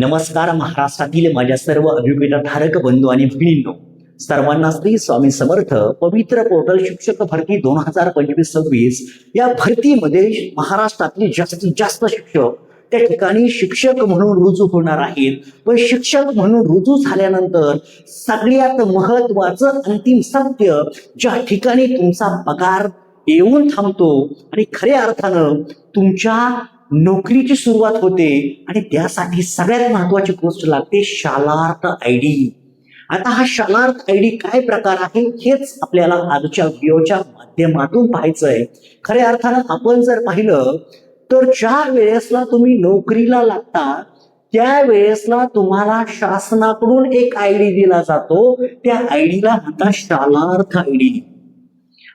नमस्कार महाराष्ट्रातील माझ्या सर्व अभिप्रेताधारक बंधू आणि भगिनींनो, सर्वांना श्री स्वामी समर्थ. पवित्र पोर्टल शिक्षक भरती 2025-26 या भरतीमध्ये महाराष्ट्रातील जास्तीत जास्त शिक्षक त्या ठिकाणी शिक्षक म्हणून रुजू होणार आहेत. पण शिक्षक म्हणून रुजू झाल्यानंतर सगळ्यात महत्वाचं अंतिम सत्य, ज्या ठिकाणी तुमचा पगार येऊन थांबतो आणि खऱ्या अर्थानं तुमच्या नोकरीची सुरुवात होते, आणि त्यासाठी सगळ्यात महत्वाची गोष्ट लागते शालार्थ आयडी. आता हा शालार्थ आयडी काय प्रकार आहे हेच आपल्याला आजच्या व्हिडिओच्या माध्यमातून पाहायचं आहे. खऱ्या अर्थानं आपण जर पाहिलं तर ज्या वेळेसला तुम्ही नोकरीला लागता त्यावेळेसला तुम्हाला शासनाकडून एक आयडी दिला जातो. त्या आयडीला म्हणतात शालार्थ आयडी.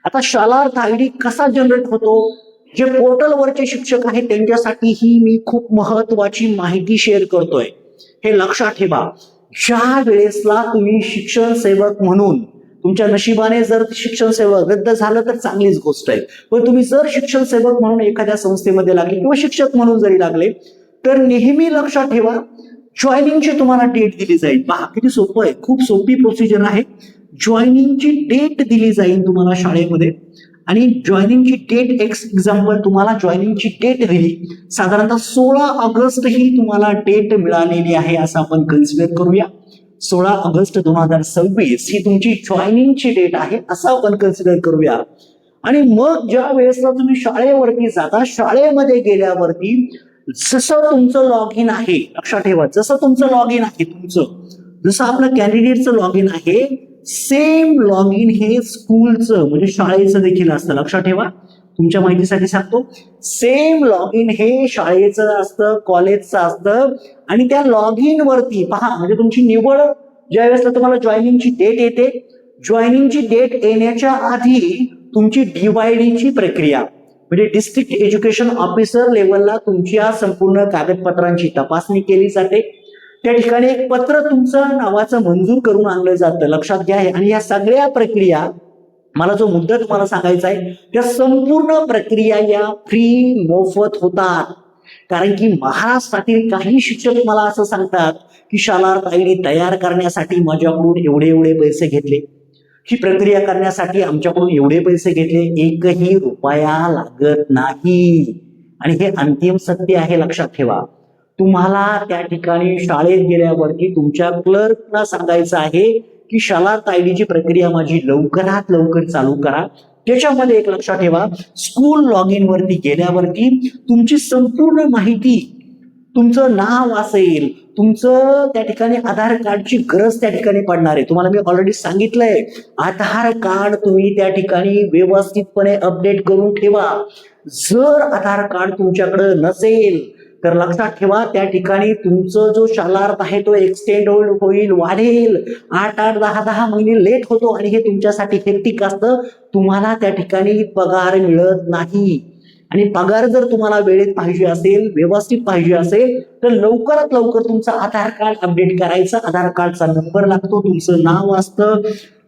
आता शालार्थ आयडी कसा जनरेट होतो? जे पोर्टलवरचे शिक्षक आहेत त्यांच्यासाठी ही मी खूप महत्वाची माहिती शेअर करतोय. हे लक्षात ठेवा, ज्या वेळेसला तुम्ही शिक्षण सेवक म्हणून, तुमच्या नशिबाने जर शिक्षण सेवक रद्द झालं तर चांगलीच गोष्ट आहे, पण तुम्ही जर शिक्षण सेवक म्हणून एखाद्या संस्थेमध्ये लागले किंवा शिक्षक म्हणून जरी लागले तर नेहमी लक्षात ठेवा, जॉईनिंगची तुम्हाला डेट दिली जाईल. पहा किती सोपं आहे, खूप सोपी प्रोसिजर आहे. जॉईनिंगची डेट दिली जाईल तुम्हाला शाळेमध्ये, आणि जॉईनिंगची डेट एक्झाम्पल तुम्हाला जॉईनिंगची डेट दिली, साधारणतः 16 ऑगस्ट ही तुम्हाला डेट मिळालेली आहे असं आपण कन्सिडर करूया. 16 ऑगस्ट 2026 ही तुमची जॉईनिंगची डेट आहे असं आपण कन्सिडर करूया. आणि मग ज्या वेळेसला तुम्ही शाळेवरती जाता, शाळेमध्ये गेल्यावरती जसं तुमचं लॉग इन आहे, लक्षात ठेवा, जसं तुमचं लॉग इन आहे, जसं आपलं कॅन्डिडेटचं लॉग इन आहे, सेम लॉग इन हे स्कूलचं म्हणजे शाळेचं देखील असतं. लक्षात ठेवा, तुमच्या माहितीसाठी सांगतो, सेम लॉग इन हे शाळेचं असतं, कॉलेजचं असतं. आणि त्या लॉग इन वरती पहा, म्हणजे तुमची निवड ज्या वेळेस तुम्हाला जॉईनिंगची डेट येते, जॉईनिंगची डेट येण्याच्या आधी तुमची DYD प्रक्रिया म्हणजे डिस्ट्रिक्ट एज्युकेशन ऑफिसर लेवलला तुमच्या संपूर्ण कागदपत्रांची तपासणी केली जाते. त्या ठिकाणी एक पत्र तुमचं नावाचं मंजूर करून आणलं जातं. लक्षात घ्या. आणि या सगळ्या प्रक्रिया, मला जो मुद्दा तुम्हाला सांगायचा आहे, त्या संपूर्ण प्रक्रिया या फ्री मोफत होतात. कारण की महाराष्ट्रातील काही शिक्षक मला असं सांगतात की शालार्थ आयडी तयार करण्यासाठी माझ्याकडून एवढे पैसे घेतले, ही प्रक्रिया करण्यासाठी आमच्याकडून एवढे पैसे घेतले, एकही रुपया लागत नाही. आणि हे अंतिम सत्य आहे, लक्षात ठेवा. तुम्हाला त्या ठिकाणी शाळेत गेल्यावरती तुमच्या क्लर्कला सांगायचं आहे की शालार्थ आयडीची प्रक्रिया माझी लवकरात लवकर चालू करा. त्याच्यामध्ये एक लक्षात ठेवा, स्कूल लॉग इन वरती गेल्यावरती तुमची संपूर्ण माहिती, तुमचं नाव असेल, तुमचं त्या ठिकाणी आधार कार्डची गरज त्या ठिकाणी पडणार आहे. तुम्हाला मी ऑलरेडी सांगितलंय, आधार कार्ड तुम्ही त्या ठिकाणी व्यवस्थितपणे अपडेट करून ठेवा. जर आधार कार्ड तुमच्याकडे नसेल तर लक्षात ठेवा, त्या ठिकाणी तुमचं जो शालार्थ आहे तो एक्सटेंड होईल, वाढेल. 8 10 महिने लेट होतो आणि हे तुमच्यासाठी हेक्टिक असतं. तुम्हाला त्या ठिकाणी पगार मिळत नाही. आणि पगार जर तुम्हाला वेळेत पाहिजे असेल, व्यवस्थित पाहिजे असेल, तर लवकरात लवकर तुमचं आधार कार्ड अपडेट करायचं. आधार कार्डचा नंबर लागतो, तुमचं नाव असतं,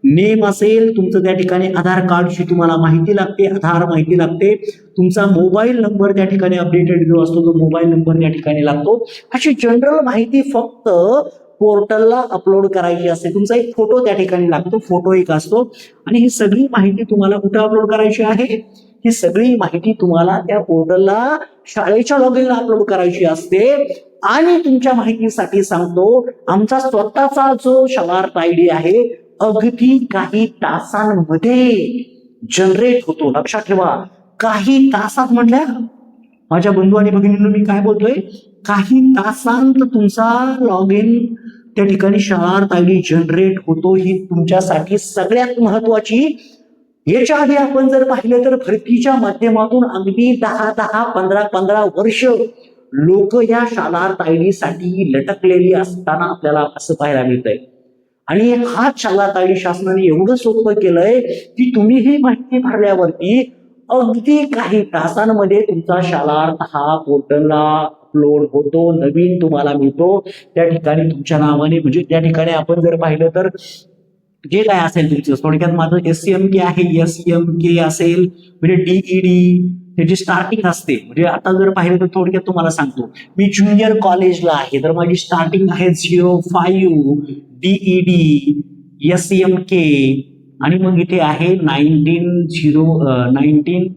नेम असेल तुमचं, त्या ठिकाणी आधार कार्डची तुम्हाला माहिती लागते, आधार माहिती लागते, तुमचा मोबाईल नंबर त्या ठिकाणी अपडेटेड जो असतो तो मोबाईल नंबर त्या ठिकाणी लागतो. अशी जनरल माहिती फक्त पोर्टलला अपलोड करायची असते. तुमचा एक फोटो त्या ठिकाणी लागतो, फोटो एक असतो. आणि ही सगळी माहिती तुम्हाला कुठे अपलोड करायची आहे? ही सगळी माहिती तुम्हाला त्या पोर्टलला शाळेच्या लॉग इनला अपलोड करायची असते. आणि तुमच्या माहितीसाठी सांगतो, आमचा स्वतःचा जो शालार्थ आयडी आहे अगदी काही तासांमध्ये जनरेट होतो. लक्षात ठेवा, काही तासात म्हटल्या माझ्या बंधू आणि भगिनींनो, मी काय बोलतोय, काही तासांत तुमचा लॉग इन त्या ठिकाणी शालार्थ आयडी जनरेट होतो. ही तुमच्यासाठी सगळ्यात महत्वाची. याच्या आधी आपण जर पाहिलं तर भरतीच्या माध्यमातून अगदी 10-15 वर्ष लोक या शालार्थ आयडी साठी लटकलेली असताना आपल्याला असं पाहायला मिळतंय. आणि हा शालार्थ आयडी शासनाने एवढं सोपं केलंय की तुम्ही ही माहिती भरल्यावरती अगदी काही तासांमध्ये तुमचा शालार्थ हा पोर्टलला अपलोड होतो, नवीन तुम्हाला मिळतो त्या ठिकाणी तुमच्या नावाने. म्हणजे त्या ठिकाणी आपण जर पाहिलं तर जे काय असेल तुमचं, थोडक्यात माझं SCMK आहे, SCMK असेल म्हणजे DED, त्याची स्टार्टिंग असते. म्हणजे आता जर पाहिलं तर थोडक्यात तुम्हाला सांगतो, मी ज्युनियर कॉलेजला आहे तर माझी स्टार्टिंग आहे 05 DED SMK आणि मग इथे आहे 19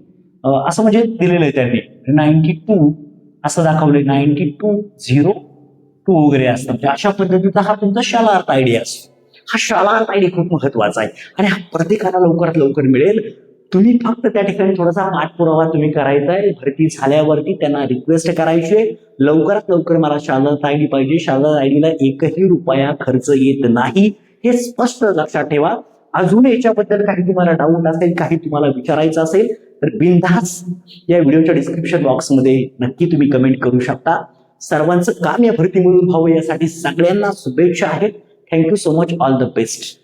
असं म्हणजे दिलेलं आहे त्यांनी 92 असं दाखवलंय 9202 वगैरे असतं. म्हणजे अशा पद्धतीचा हा तुमचा शालार्थ आयडी असतो. हा शालार्थ आयडी खूप महत्वाचा आहे आणि हा प्रत्येकाला लवकरात लवकर मिळेल. तुम्ही फक्त त्या ठिकाणी थोडासा पाठपुरावा तुम्ही करायचा आहे. भरती झाल्यावरती त्यांना रिक्वेस्ट करायची आहे, लवकरात लवकर मला शालार्थ आयडी पाहिजे. शालार्थ आयडीला एकही रुपया खर्च येत नाही, हे स्पष्ट लक्षात ठेवा. अजून याच्याबद्दल काही तुम्हाला डाऊट असेल, काही तुम्हाला विचारायचं असेल तर बिनधास्त या व्हिडिओच्या डिस्क्रिप्शन बॉक्समध्ये नक्की तुम्ही कमेंट करू शकता. सर्वांचं काम या भरतीमधून व्हावं यासाठी सगळ्यांना शुभेच्छा आहेत. Thank you so much. All the best.